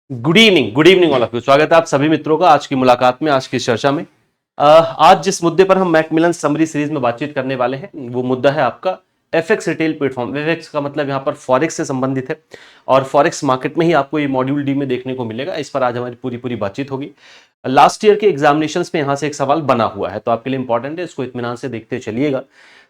Good evening all of you. स्वागत है आप सभी मित्रों का आज की मुलाकात में, आज की चर्चा में। आज जिस मुद्दे पर हम मैकमिलन समरी सीरीज में बातचीत करने वाले हैं वो मुद्दा है आपका एफएक्स रिटेल प्लेटफॉर्म। एफएक्स का मतलब यहाँ पर फॉरेक्स से संबंधित है और फॉरेक्स मार्केट में ही आपको ये मॉड्यूल डी में देखने को मिलेगा। इस पर आज हमारी पूरी बातचीत होगी। लास्ट ईयर के एग्जामिनेशंस में यहाँ से एक सवाल बना हुआ है तो आपके लिए इंपॉर्टेंट है, इसको इत्मीनान से देखते चलिएगा।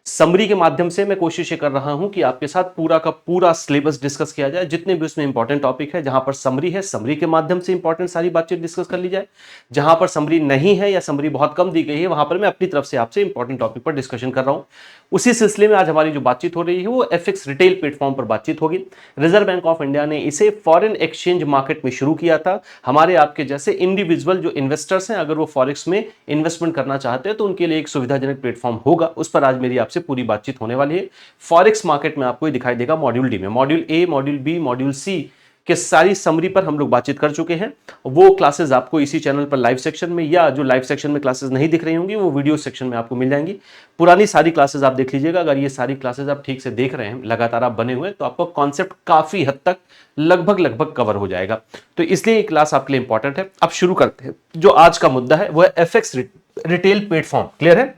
समरी के माध्यम से मैं कोशिश ये कर रहा हूं कि आपके साथ पूरा का पूरा सिलेबस डिस्कस किया जाए, जितने भी उसमें इंपॉर्टेंट टॉपिक है। जहां पर समरी है, समरी के माध्यम से इंपॉर्टेंट सारी बातचीत डिस्कस कर ली जाए। जहां पर समरी नहीं है या समरी बहुत कम दी गई है, वहां पर मैं अपनी तरफ से आपसे इंपॉर्टेंट टॉपिक पर डिस्कशन कर रहा हूं। उसी सिलसिले में आज हमारी जो बातचीत हो रही है वो एफएक्स रिटेल प्लेटफॉर्म पर बातचीत होगी। रिजर्व बैंक ऑफ इंडिया ने इसे फॉरेन एक्सचेंज मार्केट में शुरू किया था। हमारे आपके जैसे इंडिविजुअल जो इन्वेस्टर्स हैं, अगर वो फॉरेक्स में इन्वेस्टमेंट करना चाहते हैं तो उनके लिए एक सुविधाजनक प्लेटफॉर्म होगा। उस पर आज मेरी आपसे पूरी बातचीत होने वाली है। फॉरेक्स मार्केट में आपको दिखाई देगा मॉड्यूल डी में। Module A, module B, module C के सारी समरी पर हम लोग बातचीत कर चुके हैं। वो क्लासेस आपको इसी चैनल पर लाइव सेक्शन में, या जो लाइव सेक्शन में क्लासेस नहीं दिख रही होंगी वो वीडियो सेक्शन में आपको मिल जाएंगी। पुरानी सारी क्लासेस आप देख लीजिएगा। अगर ये सारी क्लासेस आप ठीक से देख रहे हैं, लगातार आप बने हुए, तो आपको कॉन्सेप्ट काफी हद तक लगभग कवर हो जाएगा। तो इसलिए ये क्लास आपके लिए इंपॉर्टेंट है। अब शुरू करते हैं। जो आज का मुद्दा है वो है एफएक्स रिटेल प्लेटफॉर्म। क्लियर है?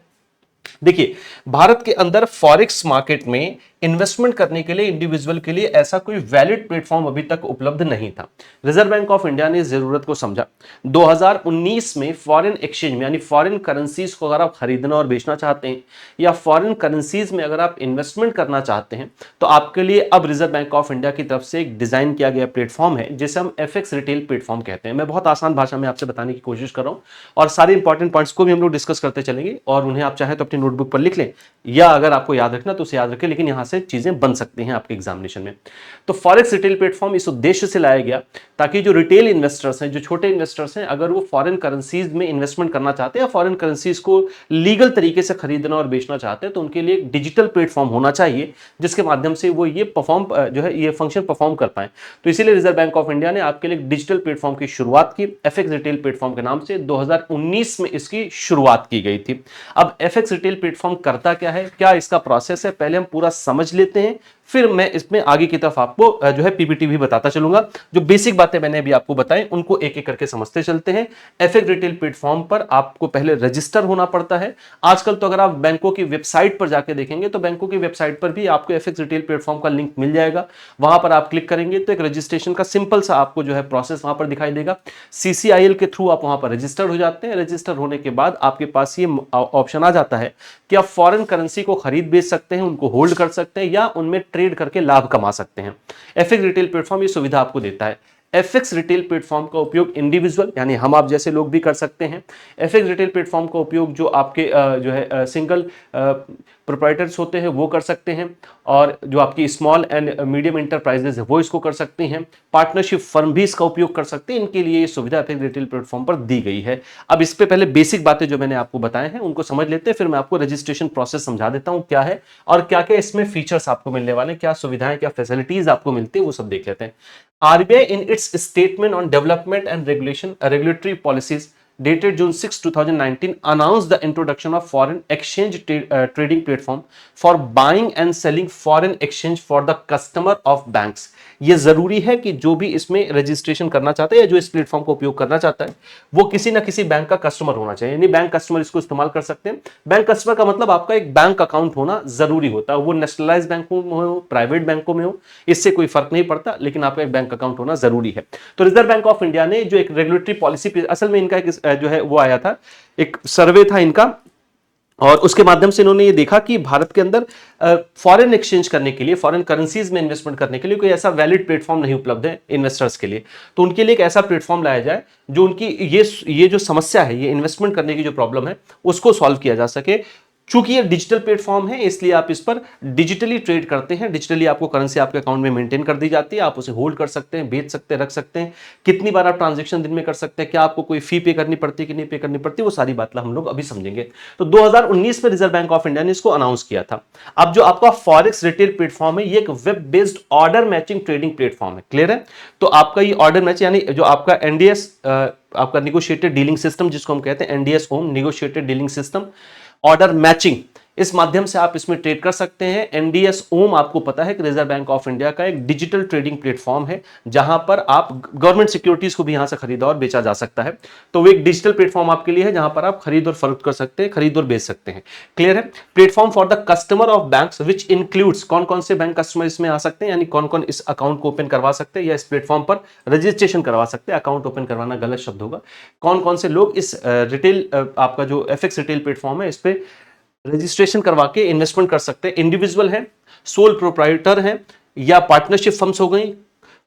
देखिए, भारत के अंदर फॉरेक्स मार्केट में इन्वेस्टमेंट करने के लिए इंडिविजुअल के लिए ऐसा कोई वैलिड प्लेटफॉर्म अभी तक उपलब्ध नहीं था। रिजर्व बैंक ऑफ इंडिया ने इस जरूरत को समझा। 2019 में फॉरेन एक्सचेंज में यानी फॉरेन करेंसीज को अगर आप खरीदना और बेचना चाहते हैं या फॉरेन करेंसीज में अगर आप इन्वेस्टमेंट करना चाहते हैं तो आपके लिए अब रिजर्व बैंक ऑफ इंडिया की तरफ से एक डिजाइन किया गया प्लेटफॉर्म है जिसे हम एफएक्स रिटेल प्लेटफॉर्म कहते हैं। मैं बहुत आसान भाषा में आपसे बताने की कोशिश कर रहा हूं और सारे इंपॉर्टेंट पॉइंट्स को भी हम लोग डिस्कस करते चलेंगे और उन्हें आप चाहे तो अपनी नोटबुक पर लिख लें, या अगर आपको याद रखना तो उसे याद रखें, लेकिन यहां से चीजें बन सकती हैं आपके एग्जामिनेशन में। तो फॉरेक्स रिटेल प्लेटफॉर्म इस उद्देश्य से लाया गया ताकि जो रिटेल इन्वेस्टर्स हैं, जो छोटे इन्वेस्टर्स हैं, अगर वो फॉरेन करेंसीज में इन्वेस्टमेंट करना चाहते हैं या फॉरेन करेंसीज को लीगल तरीके से खरीदना और बेचना चाहते हैं तो उनके लिए एक डिजिटल प्लेटफॉर्म होना चाहिए जिसके माध्यम से वो ये ये फंक्शन परफॉर्म कर पाए। तो इसीलिए रिजर्व बैंक ऑफ इंडिया ने आपके लिए एक डिजिटल प्लेटफॉर्म की शुरुआत की एफएक्स रिटेल प्लेटफॉर्म के नाम से। 2019 में इसकी शुरुआत की गई थी। अब एफएक्स रिटेल प्लेटफॉर्म करता क्या है, क्या इसका प्रोसेस है, पहले हम पूरा समझ लेते हैं, फिर मैं इसमें आगे की तरफ आपको पीपीटी भी बताता चलूंगा। जो बेसिक बातें मैंने अभी आपको बताई उनको एक एक करके समझते चलते हैं। एफएक्स रिटेल प्लेटफॉर्म पर आपको पहले रजिस्टर होना पड़ता है। आजकल तो अगर आप बैंकों की वेबसाइट पर जाके देखेंगे तो बैंकों की वेबसाइट पर भी आपको एफएक्स रिटेल प्लेटफॉर्म का लिंक मिल जाएगा। वहां पर आप क्लिक करेंगे तो एक रजिस्ट्रेशन का सिंपल सा आपको प्रोसेस वहां पर दिखाई देगा। सीसीआईएल के थ्रू आप वहां पर रजिस्टर हो जाते हैं। रजिस्टर होने के बाद आपके पास ये ऑप्शन आ जाता है कि आप फॉरेन करेंसी को खरीद बेच सकते हैं, उनको होल्ड कर सकते हैं या उनमें ट्रेड करके लाभ कमा सकते हैं। एफएक्स रिटेल प्लेटफॉर्म ये सुविधा आपको देता है। एफएक्स रिटेल प्लेटफॉर्म का उपयोग इंडिविजुअल यानी हम आप जैसे लोग भी कर सकते हैं। एफएक्स रिटेल प्लेटफॉर्म का उपयोग जो आपके सिंगल प्रोप्राइटर्स होते हैं वो कर सकते हैं, और जो आपकी स्मॉल एंड मीडियम इंटरप्राइजेज है वो इसको कर सकती हैं। पार्टनरशिप फर्म भी इसका उपयोग कर सकते हैं। इनके लिए ये सुविधा एफएक्स रिटेल प्लेटफॉर्म पर दी गई है। अब इस पे पहले बेसिक बातें जो मैंने आपको बताए हैं उनको समझ लेते हैं, फिर मैं आपको रजिस्ट्रेशन प्रोसेस समझा देता हूं क्या है और क्या क्या इसमें फीचर्स आपको मिलने वाले, क्या सुविधाएं, क्या फैसिलिटीज आपको मिलती है, वो सब देख लेते हैं। RBI in its statement on development and regulatory policies dated June 6, 2019 announced the introduction of foreign exchange trading platform for buying and selling foreign exchange for the customer of banks। ये जरूरी है कि जो भी इसमें रजिस्ट्रेशन करना चाहता है या जो इस प्लेटफॉर्म को उपयोग करना चाहता है वो किसी ना किसी बैंक का कस्टमर होना चाहिए, यानी बैंक कस्टमर इसको इस्तेमाल कर सकते हैं। बैंक कस्टमर का मतलब आपका एक बैंक अकाउंट होना जरूरी होता है, वो नेशनलाइज बैंकों में हो, प्राइवेट बैंकों में हो, इससे कोई फर्क नहीं पड़ता, लेकिन आपका एक बैंक अकाउंट होना जरूरी है। तो रिजर्व बैंक ऑफ इंडिया ने जो एक रेगुलेटरी पॉलिसी, असल में इनका एक वो आया था, एक सर्वे था इनका, और उसके माध्यम से इन्होंने ये देखा कि भारत के अंदर फॉरेन एक्सचेंज करने के लिए, फॉरेन करेंसीज में इन्वेस्टमेंट करने के लिए कोई ऐसा वैलिड प्लेटफॉर्म नहीं उपलब्ध है इन्वेस्टर्स के लिए। तो उनके लिए एक ऐसा प्लेटफॉर्म लाया जाए जो उनकी ये जो समस्या है, ये इन्वेस्टमेंट करने की जो प्रॉब्लम है उसको सॉल्व किया जा सके। चूंकि ये डिजिटल प्लेटफॉर्म है इसलिए आप इस पर डिजिटली ट्रेड करते हैं, डिजिटली आपको करेंसी आपके अकाउंट में मेंटेन कर दी जाती है, आप उसे होल्ड कर सकते हैं, बेच सकते हैं, रख सकते हैं, कितनी बार आप ट्रांजैक्शन दिन में कर सकते हैं, क्या आपको कोई फी पे करनी पड़ती है कि नहीं पे करनी पड़ती, वो सारी बात हम लोग अभी समझेंगे। तो 2019 में रिजर्व बैंक ऑफ इंडिया ने इसको अनाउंस किया था। अब जो आपका फॉरेक्स रिटेल प्लेटफॉर्म है ये एक web based order matching trading platform है। क्लियर है? तो आपका ये ऑर्डर मैच यानी जो आपका एनडीएस, आपका निगोशिएटेड डीलिंग सिस्टम जिसको हम कहते हैं NDS home, negotiated dealing system, order matching, इस माध्यम से आप इसमें ट्रेड कर सकते हैं। एनडीएस ओम आपको पता है कि रिजर्व बैंक ऑफ इंडिया का एक डिजिटल ट्रेडिंग प्लेटफॉर्म है, जहां पर आप गवर्नमेंट सिक्योरिटीज को भी यहां से खरीदा और बेचा जा सकता है। तो वो एक डिजिटल प्लेटफॉर्म आपके लिए है, जहां पर आप खरीद और फरोख्त कर सकते हैं, खरीद और बेच सकते हैं। क्लियर है? Platform for the customer of banks which includes, कौन कौन से बैंक कस्टमर इसमें आ सकते हैं, यानी कौन कौन इस अकाउंट को ओपन करवा सकते हैं या इस प्लेटफॉर्म पर रजिस्ट्रेशन करवा सकते हैं। अकाउंट ओपन करवाना गलत शब्द होगा। कौन कौन से लोग इस रिटेल आपका जो एफएक्स रिटेल प्लेटफॉर्म है इस पे रजिस्ट्रेशन करवा के इन्वेस्टमेंट कर सकते हैं। इंडिविजुअल है, सोल प्रोप्राइटर है, या पार्टनरशिप फर्म्स हो गई,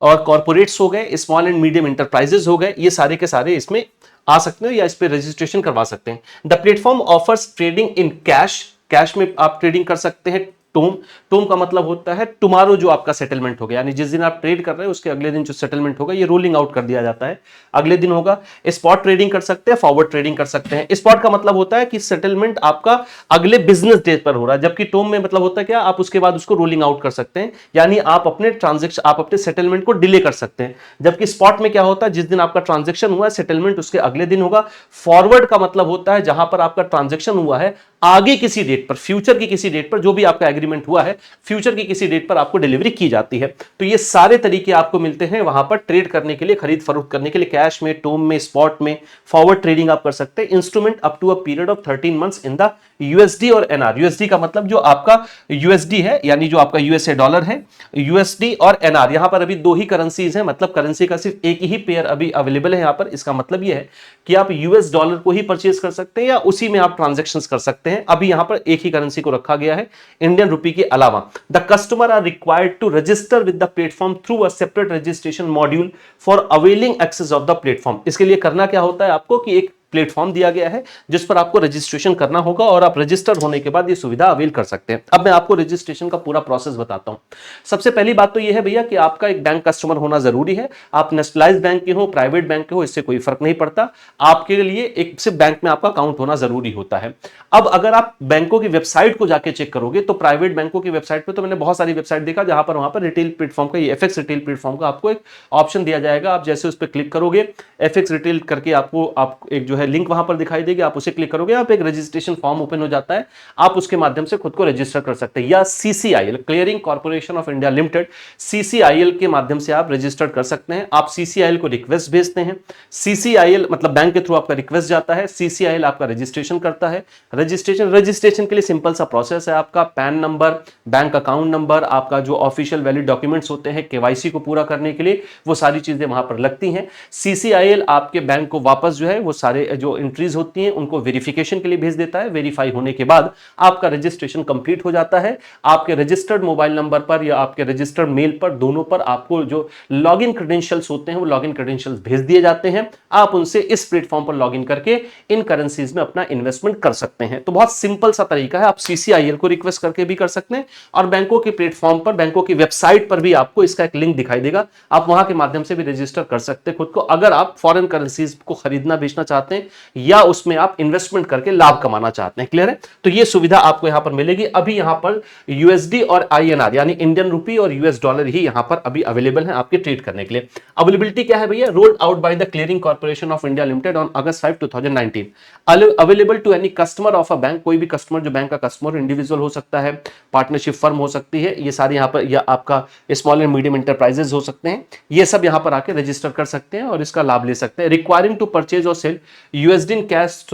और कॉर्पोरेट्स हो गए, स्मॉल एंड मीडियम इंटरप्राइजेस हो गए, ये सारे के सारे इसमें आ सकते हैं या इस पे रजिस्ट्रेशन करवा सकते हैं। The platform offers trading in cash, cash में आप ट्रेडिंग कर सकते हैं। टोम, टोम का मतलब होता है टुमारो जो आपका सेटलमेंट होगा, यानी जिस दिन आप ट्रेड कर रहे हैं उसके अगले दिन जो सेटलमेंट होगा ये रोलिंग आउट कर दिया जाता है, अगले दिन होगा। स्पॉट ट्रेडिंग कर सकते हैं, फॉरवर्ड ट्रेडिंग कर सकते हैं। स्पॉट का मतलब होता है कि सेटलमेंट आपका अगले बिजनेस डे पर हो रहा है, जबकि टोम में मतलब होता है क्या, आप उसके बाद उसको रोलिंग आउट कर सकते हैं, यानी आप अपने ट्रांजेक्शन, आप अपने सेटलमेंट को डिले कर सकते हैं। जबकि स्पॉट में क्या होता है, जिस दिन आपका ट्रांजेक्शन हुआ है सेटलमेंट उसके अगले दिन होगा। फॉरवर्ड का मतलब होता है जहां पर आपका ट्रांजेक्शन हुआ है आगे किसी डेट पर, फ्यूचर की किसी डेट पर, जो भी आपका एग्रीमेंट हुआ है फ्यूचर की किसी डेट पर आपको डिलीवरी की जाती है। तो ये सारे तरीके आपको मिलते हैं वहां पर ट्रेड करने के लिए, खरीद फरोख्त करने के लिए। कैश में, टोम में, स्पॉट में, फॉरवर्ड ट्रेडिंग आप कर सकते हैं। Instrument up to a period of 13 months in the USD और एनआर। यूएसडी का मतलब जो आपका यूएसडी है, यानी जो आपका यूएसए डॉलर है, यूएसडी और एनआर। यहां पर अभी दो ही करेंसीज हैं, मतलब करेंसी का सिर्फ एक ही पेयर अभी अवेलेबल है यहां पर। इसका मतलब यह है कि आप यूएस डॉलर को ही परचेज कर सकते हैं या उसी में आप ट्रांजेक्शंस कर सकते हैं। अभी यहां पर एक ही करेंसी को रखा गया है, इंडियन रुपी के अलावा। The customer are required to register with the platform through a separate registration module for availing access of the platform. इसके लिए करना क्या होता है आपको कि एक प्लेटफॉर्म दिया गया है जिस पर आपको रजिस्ट्रेशन करना होगा और आप रजिस्टर होने के बाद ये सुविधा अवेल कर सकते हैं। अब मैं आपको रजिस्ट्रेशन का पूरा प्रोसेस बताता हूं। सबसे पहली बात तो ये है भैया कि आपका एक बैंक कस्टमर होना जरूरी है। आप नेशनलाइज्ड बैंक के हो, प्राइवेट बैंक के हो, इससे कोई फर्क नहीं पड़ता। आपके लिए एक सिर्फ बैंक में आपका अकाउंट होना जरूरी होता है। अब अगर आप बैंकों की वेबसाइट को जाके चेक करोगे तो प्राइवेट बैंकों की वेबसाइट पर, तो मैंने बहुत सारी वेबसाइट देखा जहां पर वहां पर रिटेल प्लेटफॉर्म का, एफएक्स रिटेल प्लेटफॉर्म का आपको एक ऑप्शन दिया जाएगा। आप जैसे उस पर क्लिक करोगे, एफएक्स रिटेल करके आपको एक जो है लिंक वहां पर दिखाई देगी, आप उसे क्लिक करोगे, आप एक रजिस्ट्रेशन फॉर्म ओपन हो जाता है। आप उसके माध्यम से खुद को रजिस्टर कर सकते हैं, या CCIL, clearing corporation of India limited, CCIL के माध्यम से आप रजिस्टर कर सकते हैं। आप सीसीआईएल को रिक्वेस्ट भेजते हैं, सीसीआईएल मतलब बैंक के थ्रू आपका रिक्वेस्ट जाता है, सीसीआईएल आपका रजिस्ट्रेशन करता है। रजिस्ट्रेशन के लिए सिंपल सा प्रोसेस है। आपका pan number, bank account number, आपका जो ऑफिशियल वैलिड डॉक्यूमेंट्स होते हैं केवाईसी को पूरा करने के लिए, वो सारी चीजें वहां पर लगती हैं। सीसीआईएल आपके बैंक को वापस जो है वो सारे जो एंट्रीज होती हैं उनको वेरिफिकेशन के लिए भेज देता है। वेरीफाई होने के बाद आपका रजिस्ट्रेशन कंप्लीट हो जाता है। आपके रजिस्टर्ड मोबाइल नंबर पर या आपके रजिस्टर्ड मेल पर, दोनों पर आपको जो लॉगिन क्रेडेंशियल्स होते हैं वो लॉगिन क्रेडेंशियल्स भेज दिए जाते हैं। आप उनसे इस प्लेटफॉर्म पर लॉगिन करके इन करेंसीज में अपना इन्वेस्टमेंट कर सकते हैं। तो बहुत सिंपल सा तरीका है। आप सीसीआईएल को रिक्वेस्ट करके भी कर सकते हैं और बैंकों के प्लेटफॉर्म पर, बैंकों की वेबसाइट पर भी आपको इसका एक लिंक दिखाई देगा, आप वहां के माध्यम से भी रजिस्टर कर सकते हैं खुद को, अगर आप फॉरेन करेंसीज को खरीदना बेचना चाहते हैं या उसमें आप इन्वेस्टमेंट करके लाभ कमाना चाहते हैं। क्लियर है? तो ये सुविधा आपको यहां पर मिलेगी। अभी यहां पर यूएसडी और आईएनआर यानी इंडियन रुपी और यूएस डॉलर ही यहां पर अभी अवेलेबल है आपके ट्रेड करने के लिए। अवेलेबिलिटी क्या है भैया? Rolled out by the clearing corporation of India limited on August 5, 2019। Available to any customer of a bank, कोई भी कस्टमर जो बैंक का कस्टमर, इंडिविजुअल हो सकता है, पार्टनरशिप फर्म हो सकती है, ये सारे यहां पर, या आपका स्मॉल एंड मीडियम इंटरप्राइजेस हो सकते हैं, ये सब यहां पर आके रजिस्टर कर सकते हैं और इसका लाभ ले सकते हैं। रिक्वायरिंग टू परचेज और sell USD in cash,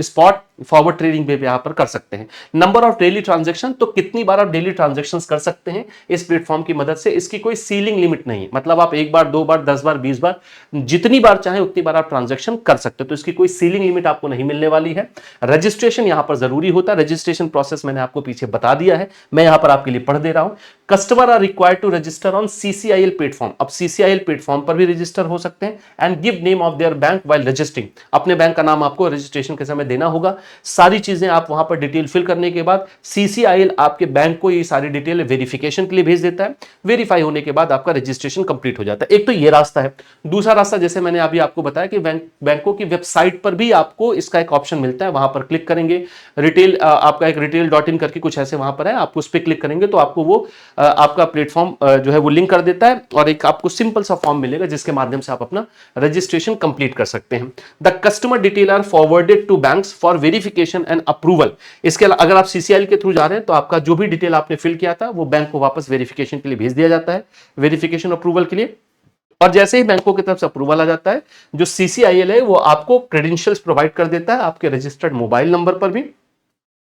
spot, forward trading पे यहां पर कर सकते हैं। नंबर ऑफ डेली ट्रांजैक्शन, तो कितनी बार आप डेली ट्रांजैक्शंस कर सकते हैं इस प्लेटफॉर्म की मदद से, इसकी कोई सीलिंग लिमिट नहीं है। मतलब आप एक बार, दो बार, 10 बार, 20 बार, जितनी बार चाहे उतनी बार आप ट्रांजैक्शन कर सकते हो। तो इसकी कोई सीलिंग लिमिट आपको नहीं मिलने वाली है। रजिस्ट्रेशन यहां पर जरूरी होता है। रजिस्ट्रेशन प्रोसेस मैंने आपको पीछे बता दिया है, मैं यहां पर आपके लिए पढ़ दे रहा हूं। Customer are required to register on CCIL platform. अब सीसीआईएल प्लेटफॉर्म पर भी रजिस्टर हो सकते हैं and give name of their bank while registering. अपने बैंक का नाम आपको रजिस्ट्रेशन के समय देना होगा। सारी चीजें आप वहां पर डिटेल फिल करने के बाद सीसीआईएल आपके बैंक को ये सारी डिटेल वेरिफिकेशन के लिए भेज देता है। वेरीफाई होने के बाद आपका रजिस्ट्रेशन कंप्लीट हो जाता है। एक तो ये रास्ता है। दूसरा रास्ता, जैसे मैंने अभी आपको बताया कि बैंकों की वेबसाइट पर भी आपको इसका एक ऑप्शन मिलता है। वहां पर क्लिक करेंगे, रिटेल आपका एक retail.in करके कुछ ऐसे वहां पर है, आप उस पर क्लिक करेंगे तो आपको वो आपका प्लेटफॉर्म जो है वो लिंक कर देता है और एक आपको सिंपल सा फॉर्म मिलेगा जिसके माध्यम से आप अपना रजिस्ट्रेशन कंप्लीट कर सकते हैं। The customer detail are forwarded to banks for verification verification and approval. इसके अलावा अगर आप सीसीआईएल के थ्रू जा रहे हैं तो आपका जो भी डिटेल आपने फिल किया था वो बैंक को वापस वेरिफिकेशन के लिए भेज दिया जाता है, वेरिफिकेशन अप्रूवल के लिए। और जैसे ही बैंकों की तरफ से अप्रूवल आ जाता है, जो सीसीआईएल है वो आपको क्रेडेंशियल्स प्रोवाइड कर देता है आपके रजिस्टर्ड मोबाइल नंबर पर भी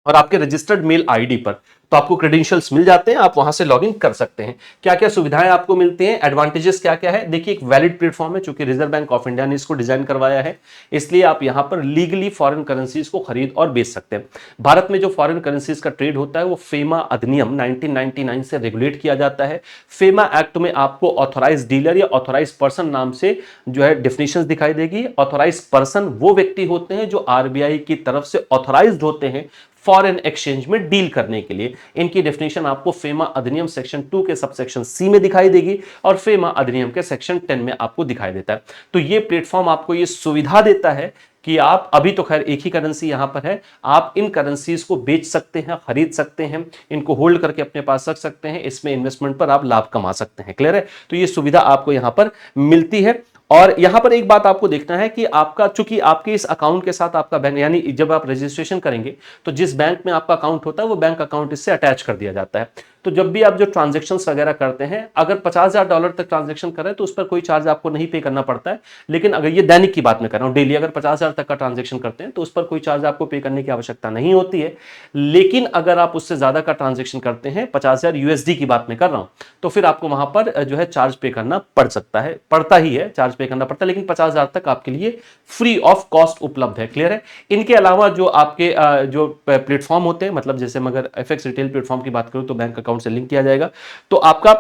और आपके रजिस्टर्ड मेल आईडी पर। तो आपको क्रेडेंशियल्स मिल जाते हैं, आप वहां से लॉगिन कर सकते हैं। क्या क्या सुविधाएं आपको मिलती हैं, एडवांटेजेस क्या क्या है, देखिए एक वैलिड प्लेटफॉर्म है, चूंकि रिजर्व बैंक ऑफ इंडिया ने इसको डिजाइन करवाया है, इसलिए आप यहां पर लीगली फॉरेन करेंसीज को खरीद और बेच सकते हैं। भारत में जो फॉरेन करेंसीज का ट्रेड होता है वो फेमा अधिनियम 1999 से रेगुलेट किया जाता है। फेमा एक्ट में आपको ऑथोराइज डीलर या ऑथोराइज पर्सन नाम से जो है डेफिनेशन दिखाई देगी। ऑथोराइज पर्सन वो व्यक्ति होते हैं जो आरबीआई की तरफ से ऑथोराइज्ड होते हैं फॉरेन एक्सचेंज में डील करने के लिए। इनकी डेफिनेशन आपको फेमा अधिनियम सेक्शन 2 के सबसेक्शन सी में दिखाई देगी और फेमा अधिनियम के सेक्शन 10 में आपको दिखाई देता है। तो ये प्लेटफॉर्म आपको ये सुविधा देता है कि आप अभी तो खैर एक ही करेंसी यहां पर है, आप इन करेंसीज को बेच सकते हैं, खरीद सकते हैं, इनको होल्ड करके अपने पास रख सकते हैं, इसमें इन्वेस्टमेंट पर आप लाभ कमा सकते हैं। क्लियर है? तो ये सुविधा आपको यहां पर मिलती है। और यहां पर एक बात आपको देखना है कि आपका, चूंकि आपके इस अकाउंट के साथ आपका बैंक, यानी जब आप रजिस्ट्रेशन करेंगे तो जिस बैंक में आपका अकाउंट होता है वो बैंक अकाउंट इससे अटैच कर दिया जाता है। तो जब भी आप जो ट्रांजैक्शंस वगैरह करते हैं, अगर $50,000 तक ट्रांजैक्शन करें तो उस पर कोई चार्ज आपको नहीं पे करना पड़ता है। लेकिन अगर ये दैनिक की बात मैं कर रहा हूं, डेली अगर 50,000 तक का ट्रांजैक्शन करते हैं तो उस पर कोई चार्ज आपको पे करने की आवश्यकता नहीं होती है। लेकिन अगर आप उससे ज्यादा का ट्रांजैक्शन करते हैं, 50,000 यूएसडी की बात मैं कर रहा हूं, तो फिर आपको वहां पर जो है चार्ज पे करना पड़ सकता है, पड़ता ही है, चार्ज पे करना पड़ता है। लेकिन 50,000 तक आपके लिए फ्री ऑफ कॉस्ट उपलब्ध है। क्लियर है? इनके अलावा जो आपके जो प्लेटफॉर्म होते हैं, मतलब जैसे मैं अगर एफएक्स रिटेल प्लेटफॉर्म की बात करूं तो बैंक अकाउंट से लिंक किया जाएगा, तो आपका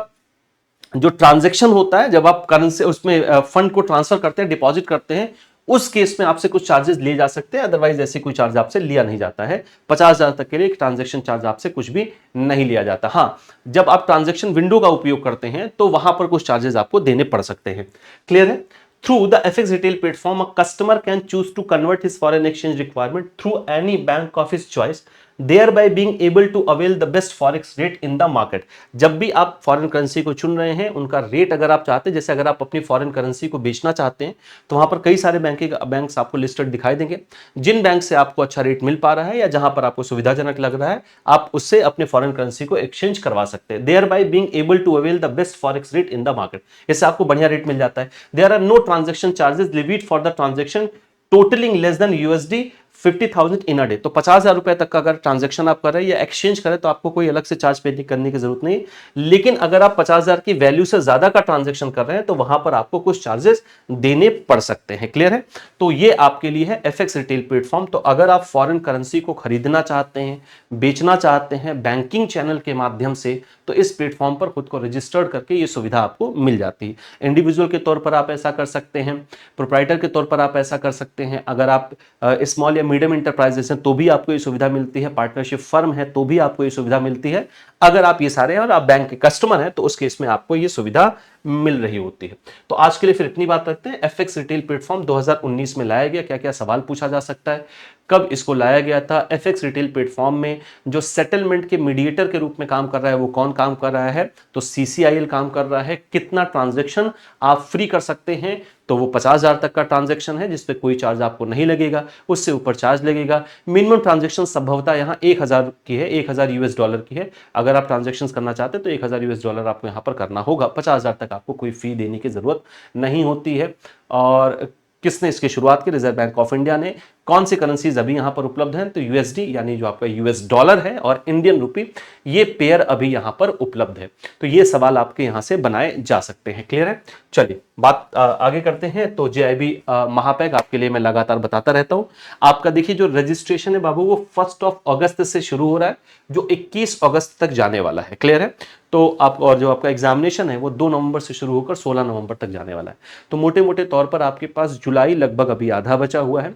जो ट्रांजैक्शन होता है, जब आप करेंसी उसमें फंड को ट्रांसफर करते हैं, डिपॉजिट करते हैं, उस केस में आपसे कुछ चार्जेस लिए जा सकते हैं, अदरवाइज ऐसे कोई चार्ज आपसे लिया नहीं जाता है। 50,000 तक के लिए ट्रांजैक्शन चार्ज आपसे कुछ भी नहीं लिया जाता। हाँ, जब आप ट्रांजैक्शन विंडो का उपयोग करते हैं तो वहां पर कुछ चार्जेस आपको देने पड़ सकते हैं। क्लियर है? Through the FX retail platform, a customer can choose to convert his foreign exchange requirement through any bank of his choice, thereby being able to avail the best forex rate in the market। जब भी आप foreign currency को चुन रहे हैं, उनका rate अगर आप चाहते हैं, जैसे अगर आप अपनी फॉरेन करेंसी को बेचना चाहते हैं तो वहां पर कई सारे बैंक्स आपको लिस्टेड दिखाई देंगे। जिन बैंक से आपको अच्छा रेट मिल पा रहा है या जहां पर आपको सुविधाजनक लग रहा है, आप उससे अपने फॉरेन करेंसी को एक्सचेंज करवा सकते हैं। thereby being able to avail the best forex rate in the market, इससे आपको बढ़िया रेट मिल जाता है। there are no transaction charges levied for the transaction totaling less than USD 50,000 in a day. तो 50,000 रुपए तक का अगर ट्रांजैक्शन आप कर रहे हैं या एक्सचेंज करें तो आपको कोई अलग से चार्ज पे करने की जरूरत नहीं। लेकिन अगर आप 50,000 की वैल्यू से ज्यादा का ट्रांजैक्शन कर रहे हैं तो वहां पर आपको कुछ चार्जेस देने पड़ सकते हैं। क्लियर है? तो ये आपके लिए है एफएक्स रिटेल प्लेटफॉर्म। तो अगर आप फॉरेन करेंसी को खरीदना चाहते हैं, बेचना चाहते हैं बैंकिंग चैनल के माध्यम से, तो इस प्लेटफॉर्म पर खुद को रजिस्टर्ड करके ये सुविधा आपको मिल जाती है। इंडिविजुअल के तौर पर आप ऐसा कर सकते हैं, प्रोप्राइटर के तौर पर आप ऐसा कर सकते हैं, अगर आप स्मॉल या मीडियम इंटरप्राइजेस हैं तो भी आपको ये सुविधा मिलती है, पार्टनरशिप फर्म है तो भी आपको ये सुविधा मिलती है। अगर आप ये सारे हैं और आप बैंक के कस्टमर हैं तो उस केस में आपको ये सुविधा मिल रही होती है। तो आज के लिए फिर इतनी बात रखते हैं। एफएक्स रिटेल प्लेटफॉर्म 2019 में लाया गया, क्या क्या सवाल पूछा जा सकता है, कब इसको लाया गया था, एफएक्स रिटेल प्लेटफॉर्म में जो सेटलमेंट के मीडिएटर के रूप में काम कर रहा है वो कौन काम कर रहा है, तो सीसीआईएल काम कर रहा है। कितना ट्रांजैक्शन आप फ्री कर सकते हैं, तो वो 50,000 तक का ट्रांजैक्शन है जिसपे कोई चार्ज आपको नहीं लगेगा, उससे ऊपर चार्ज लगेगा। मिनिमम ट्रांजैक्शन संभवतः यहाँ 1,000 की है, 1,000 यूएस डॉलर की है। अगर आप ट्रांजैक्शन करना चाहते हैं तो 1,000 यूएस डॉलर आपको यहाँ पर करना होगा। 50,000 तक आपको कोई फी देने की जरूरत नहीं होती है। और किसने इसकी शुरुआत की? रिजर्व बैंक ऑफ इंडिया ने। कौन सी करेंसीज अभी यहां पर उपलब्ध हैं, तो यूएसडी यानी जो आपका यूएस डॉलर है और इंडियन रुपी, ये पेयर अभी यहां पर उपलब्ध है। तो ये सवाल आपके यहां से बनाए जा सकते हैं। क्लियर है? चलिए बात आगे करते हैं। तो जेआईबी महापैक आपके लिए मैं लगातार बताता रहता हूं। आपका देखिए जो रजिस्ट्रेशन है बाबू वो 1 अगस्त से शुरू हो रहा है, जो 21 अगस्त तक जाने वाला है। क्लियर है? तो आप, और जो आपका एग्जामिनेशन है वो 2 नवंबर से शुरू होकर 16 नवंबर तक जाने वाला है। तो मोटे मोटे तौर पर आपके पास जुलाई लगभग अभी आधा बचा हुआ है।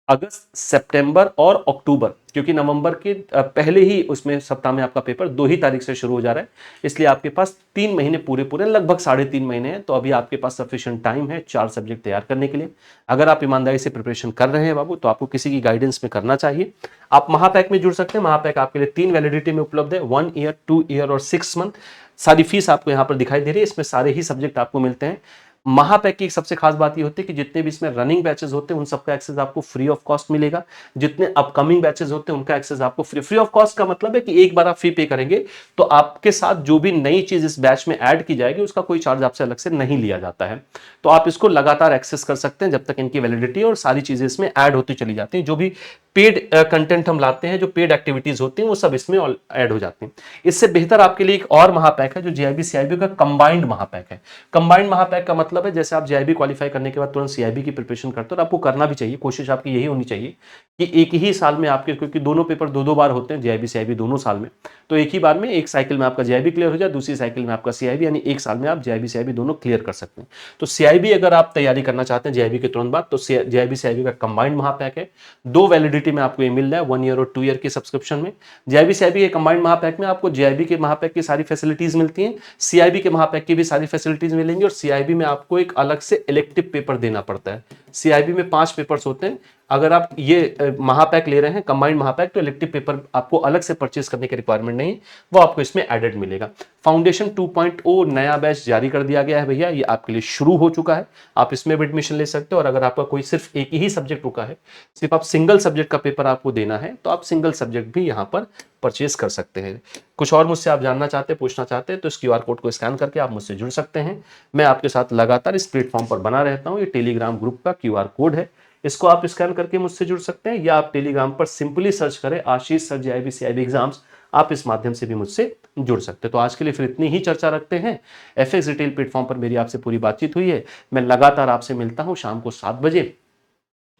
अगस्त, सितंबर और अक्टूबर, क्योंकि नवंबर के पहले ही उसमें सप्ताह में आपका पेपर 2 ही तारीख से शुरू हो जा रहा है, इसलिए आपके पास 3 महीने पूरे पूरे, लगभग 3.5 महीने हैं। तो अभी आपके पास सफिशिएंट टाइम है 4 सब्जेक्ट तैयार करने के लिए। अगर आप ईमानदारी से प्रिपरेशन कर रहे हैं बाबू, तो आपको किसी की गाइडेंस में करना चाहिए। आप महापैक में जुड़ सकते हैं। महापैक आपके लिए 3 वैलिडिटी में उपलब्ध है, 1 ईयर, 2 ईयर और 6 मंथ। सारी फीस आपको यहाँ पर दिखाई दे रही है, इसमें सारे ही सब्जेक्ट आपको मिलते हैं। महापैक की एक सबसे खास बात ये होती है कि जितने भी इसमें रनिंग बैचेस होते हैं उन सबका एक्सेस आपको फ्री ऑफ कॉस्ट मिलेगा। जितने अपकमिंग बैचेस होते हैं उनका एक्सेस आपको फ्री ऑफ कॉस्ट का मतलब है कि एक बार आप फी पे करेंगे तो आपके साथ जो भी नई चीज इस बैच में ऐड की जाएगी उसका कोई चार्ज आपसे अलग से नहीं लिया जाता है। तो आप इसको लगातार एक्सेस कर सकते हैं जब तक इनकी वैलिडिटी और सारी चीजें इसमें ऐड होती चली जाती हैं। जो भी पेड कंटेंट हम लाते हैं, जो पेड एक्टिविटीज होती हैं, वो सब इसमें ऐड हो जाती हैं। इससे बेहतर आपके लिए एक और महापैक है जो जेआईबी सीआईबी का कंबाइंड महापैक है। कंबाइंड महापैक का मतलब है जैसे आप जेआईबी क्वालिफाई करने के बाद तुरंत सीआईबी की प्रिपरेशन करते हो, और आपको करना भी चाहिए, कोशिश आपकी यही होनी चाहिए कि एक ही साल में आपके, क्योंकि दोनों पेपर दो दो बार होते हैं जेआईबी सीआईबी दोनों साल में, तो एक ही बार में एक साइकिल में आपका जेआईबी क्लियर हो जाए, दूसरी साइकिल में आपका सीआईबी, यानी एक साल में आप जेआईबी सीआईबी दोनों क्लियर कर सकते हैं। तो सीआईबी अगर आप तैयारी करना चाहते हैं जेआईबी के तुरंत बाद, तो जेआईबी सीआईबी का कंबाइंड महापैक है। 2 वैलिडिटी में आपको ये मिल रहा है, 1 ईयर और 2 ईयर के सब्सक्रिप्शन में। जेआईबी सीआईबी के कंबाइंड महापैक में आपको जेआईबी के महापैक की सारी फैसिलिटीज मिलती हैं, सीआईबी के महापैक की भी सारी फैसिलिटीज मिलेंगी, और सीआईबी में आपको एक अलग से इलेक्टिव पेपर देना पड़ता है। सीआईबी में 5 पेपर्स होते हैं। अगर आप ये महापैक ले रहे हैं कंबाइंड महापैक, तो इलेक्टिव पेपर आपको अलग से परचेज करने की रिक्वायरमेंट नहीं, वो आपको इसमें एडेड मिलेगा। फाउंडेशन 2.0 नया बैच जारी कर दिया गया है भैया, ये आपके लिए शुरू हो चुका है, आप इसमें भी एडमिशन ले सकते हो। और अगर आपका कोई सिर्फ एक ही सब्जेक्ट रुका है, सिर्फ आप सिंगल सब्जेक्ट का पेपर आपको देना है, तो आप सिंगल सब्जेक्ट भी यहाँ पर परचेज कर सकते हैं। कुछ और मुझसे आप जानना चाहते हैं, पूछना चाहते हैं, तो इस क्यूआर कोड को स्कैन करके आप मुझसे जुड़ सकते हैं। मैं आपके साथ लगातार इस प्लेटफॉर्म पर बना रहता हूँ। ये टेलीग्राम ग्रुप का क्यूआर कोड है, इसको आप स्कैन करके मुझसे जुड़ सकते हैं, या आप टेलीग्राम पर सिंपली सर्च करें आशीष सर जेआईबी सीआईबी एग्जाम्स, आप इस माध्यम से भी मुझसे जुड़ सकते हैं। तो आज के लिए फिर इतनी ही चर्चा रखते हैं। एफएक्स रिटेल प्लेटफॉर्म पर मेरी आपसे पूरी बातचीत हुई है। मैं लगातार आपसे मिलता हूं शाम को 7 बजे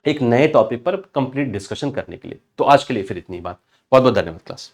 एक नए टॉपिक पर कंप्लीट डिस्कशन करने के लिए। तो आज के लिए फिर इतनी बात। बहुत बहुत धन्यवाद क्लास।